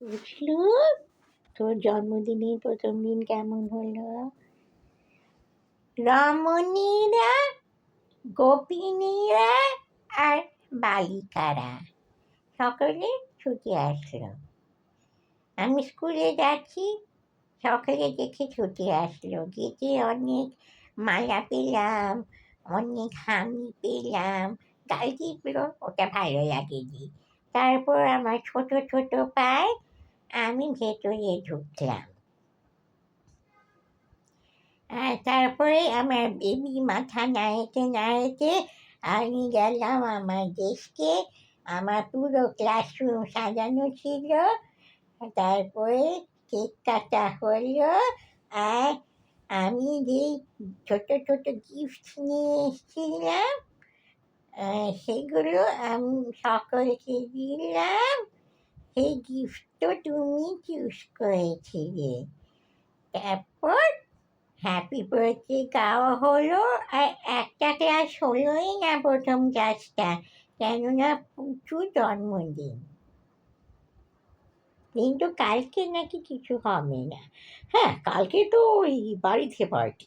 বুঝলু, তোর জন্মদিনের প্রথম দিন কেমন হলো? রমণীরা, গোপিনীরা আর বালিকারা সকলে ছুটে আসলো। আমি স্কুলে যাচ্ছি, সকালে দেখে ছুটে আসলো। গেটে অনেক মালা পেলাম, অনেক হামি পেলাম, গাল টিপলো, ওটা ভালো লাগেনি। তারপর আমার ছোট ছোট পায়ে আমি ভেতরে ঢুকলাম। আর তারপরে আমার বেবি মাথা নাড়াতে নাড়াতে আমি গেলাম আমার ডেস্কে। আমার পুরো ক্লাসরুম সাজানো ছিল। তারপরে কেক কাটা হলো। আর আমি যেই ছোট ছোট গিফট নিয়ে এসেছিলাম সেগুলো আমি সকলকে দিলাম। সেই গিফট তো তুমি চুজ করেছিলে। তারপর হ্যাপি বার্থডে গাওয়া হলো। আর একটা ক্লাস হলোই না, প্রথম ক্লাসটা, কেননা পুচু জন্মদিন। কিন্তু কালকে নাকি কিছু হবে না। হ্যাঁ, কালকে তো ওই বাড়িতে পার্টি।